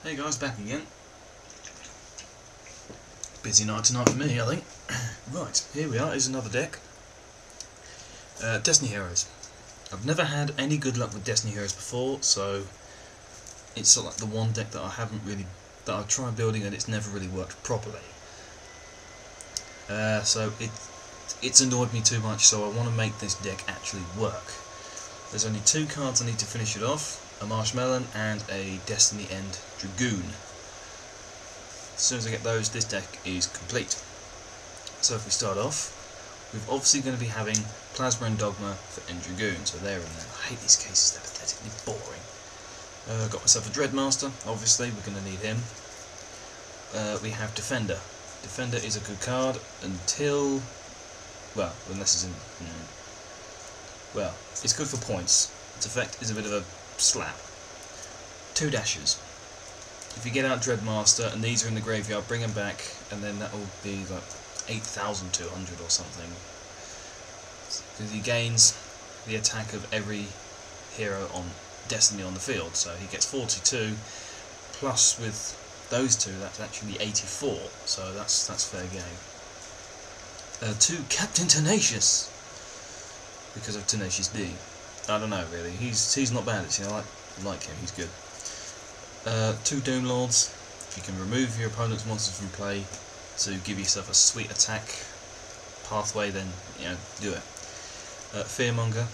Hey guys, back again. Busy night tonight for me, I think. Right, here we are, is another deck. Destiny Heroes. I've never had any good luck with Destiny Heroes before, so it's sort of like the one deck that I've tried building and it's never really worked properly. So it's annoyed me too much, so I want to make this deck actually work. There's only two cards I need to finish it off. A Marshmallow and a Destiny End Dragoon. As soon as I get those, this deck is complete. So if we start off, we're obviously going to be having Plasma and Dogma for End Dragoon, so they're in there. I hate these cases, they're pathetically boring. Got myself a Dreadmaster, obviously, we're going to need him. We have Defender. Defender is a good card until, well, unless it's in, well, it's good for points. Its effect is a bit of a slap. 2 dashes. If you get out Dreadmaster and these are in the graveyard, bring them back, and then that will be like 8,200 or something. Because he gains the attack of every hero on Destiny on the field, so he gets 42, plus with those two that's actually 84, so that's fair game. 2 Captain Tenacious, because of Tenacious D. I don't know really, he's not bad actually, I like him, he's good. 2 Doom Lords. If you can remove your opponent's monsters from play to give yourself a sweet attack pathway, then do it. Fearmonger.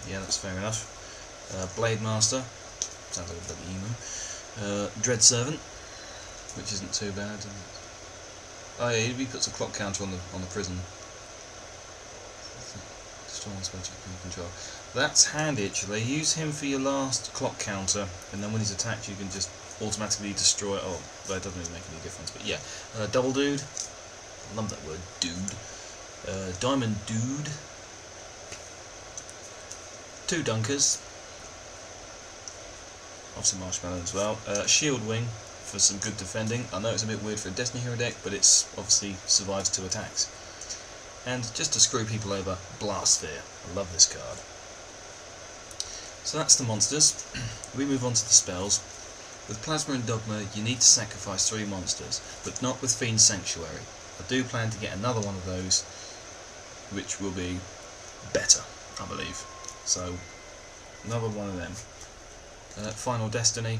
Yeah, that's fair enough. Blade Master. Sounds like a bit emo. Dread Servant, which isn't too bad. Oh yeah, he puts a clock counter on the prison. Control. That's handy actually. Use him for your last clock counter, and then when he's attacked, you can just automatically destroy it. Oh, well, it doesn't really make any difference, but yeah. Double Dude. I love that word, dude. Diamond Dude. 2 Dunkers. Obviously Marshmallow as well. Shield Wing for some good defending. I know it's a bit weird for a Destiny Hero deck, but it's obviously survives 2 attacks. And just to screw people over, Blast Sphere. I love this card. So that's the monsters. We move on to the spells. With Plasma and Dogma, you need to sacrifice 3 monsters, but not with Fiend Sanctuary. I do plan to get another one of those, which will be better, I believe. So, another one of them. Final Destiny.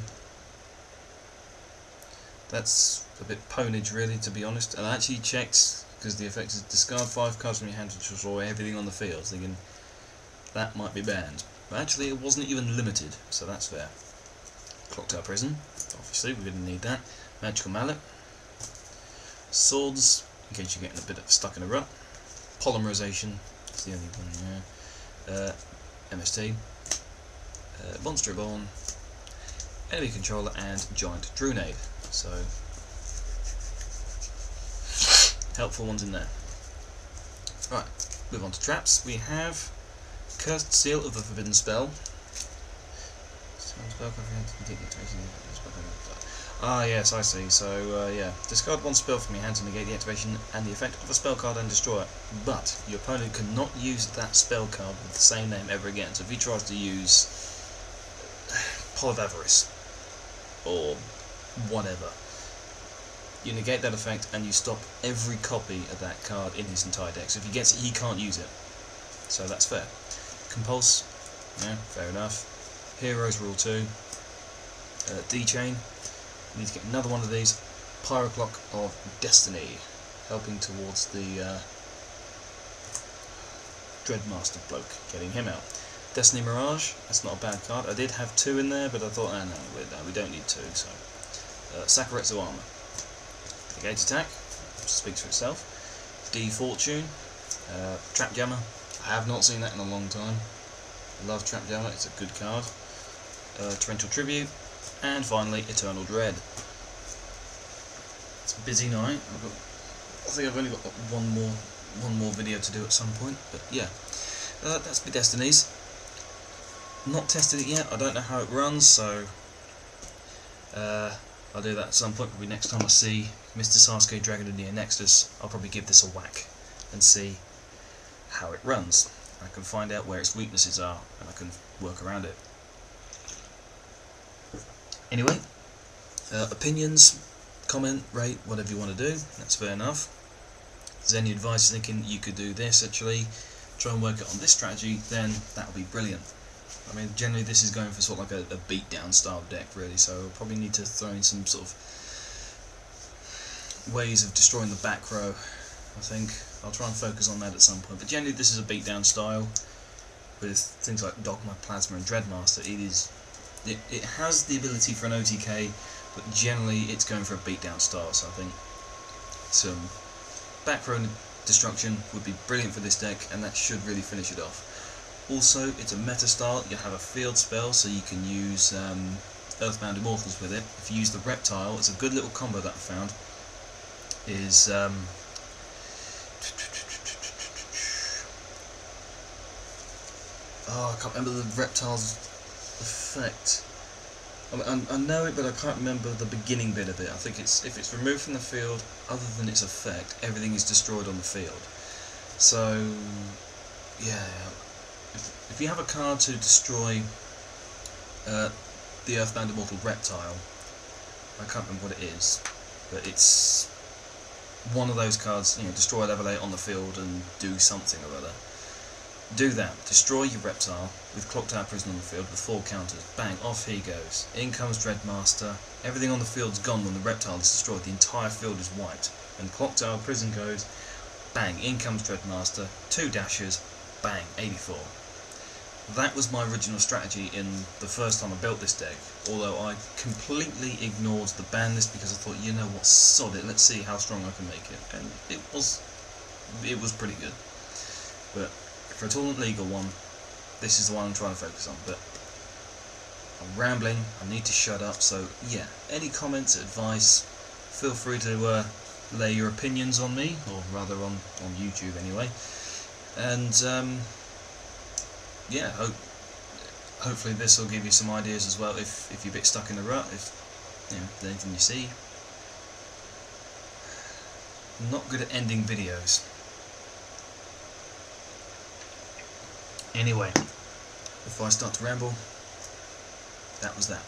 That's a bit ponage really, to be honest. And I actually checked, because the effect is discard 5 cards from your hand to destroy everything on the field, thinking that might be banned. But actually it wasn't even limited, so that's fair. Clock Tower Prison, obviously we're going to need that. Magical Mallet. Swords, in case you're getting a bit stuck in a rut. Polymerization, that's the only one, yeah. MST. Monster Reborn. Enemy Controller and Giant Drunade. So, helpful ones in there. Right, move on to traps. We have Cursed Seal of the Forbidden Spell. Ah yes, I see. So yeah, discard 1 spell from your hand to negate the activation and the effect of a spell card and destroy it. But your opponent cannot use that spell card with the same name ever again. So if he tries to use Pot of Avarice or whatever, you negate that effect and you stop every copy of that card in his entire deck. So if he gets it, he can't use it. So that's fair. Compulse, yeah, fair enough. Heroes Rule 2. D-Chain. You need to get another one of these. Pyroclock of Destiny, helping towards the Dreadmaster bloke, getting him out. Destiny Mirage, that's not a bad card. I did have 2 in there, but I thought, no, we don't need 2, so. Sakuretsu Armor. Negate attack, speaks for itself. D-Fortune. Trap Jammer. I have not seen that in a long time. I love Trap Jammer, it's a good card. Torrential Tribute. And finally, Eternal Dread. It's a busy night. I think I've only got one more video to do at some point, but yeah. That's my Destinies. Not tested it yet, I don't know how it runs, so I'll do that at some point. Probably next time I see Mr. Sasuke Dragon and Neo Nexus, I'll probably give this a whack and see how it runs. I can find out where its weaknesses are, and I can work around it. Anyway, opinions, comment, rate, whatever you want to do, that's fair enough. If there's any advice thinking you could do this, actually try and work it on this strategy, then that would be brilliant. I mean, generally this is going for sort of like a beatdown style deck really, so I'll probably need to throw in some sort of ways of destroying the back row. I think I'll try and focus on that at some point, but generally this is a beatdown style with things like Dogma, Plasma and Dreadmaster. It has the ability for an OTK, but generally it's going for a beatdown style, so I think some back row destruction would be brilliant for this deck, and that should really finish it off. Also, it's a meta style. You have a field spell, so you can use Earthbound Immortals with it. If you use the Reptile, it's a good little combo that I found. Is oh, I can't remember the Reptile's effect. I know it, but I can't remember the beginning bit of it. I think it's if it's removed from the field, other than its effect, everything is destroyed on the field. So, yeah, if you have a card to destroy the Earthbound Immortal Reptile, I can't remember what it is, but it's one of those cards, you know, destroy level 8 on the field and do something or other. Do that. Destroy your Reptile with Clock Tower Prison on the field with 4 counters. Bang, off he goes. In comes Dreadmaster. Everything on the field's gone when the Reptile is destroyed. The entire field is wiped. When Clock Tower Prison goes, bang, in comes Dreadmaster. 2 dashes, bang, 84. That was my original strategy in the first time I built this deck, although I completely ignored the ban list because I thought, you know what, sod it, let's see how strong I can make it. And it was pretty good. But for a tournament legal one, this is the one I'm trying to focus on. But I'm rambling, I need to shut up, so yeah, any comments, advice, feel free to lay your opinions on me, or rather on YouTube anyway. And yeah, hopefully this will give you some ideas as well if you're a bit stuck in the rut, if you know, there's anything you see. I'm not good at ending videos. Anyway, before I start to ramble, that was that.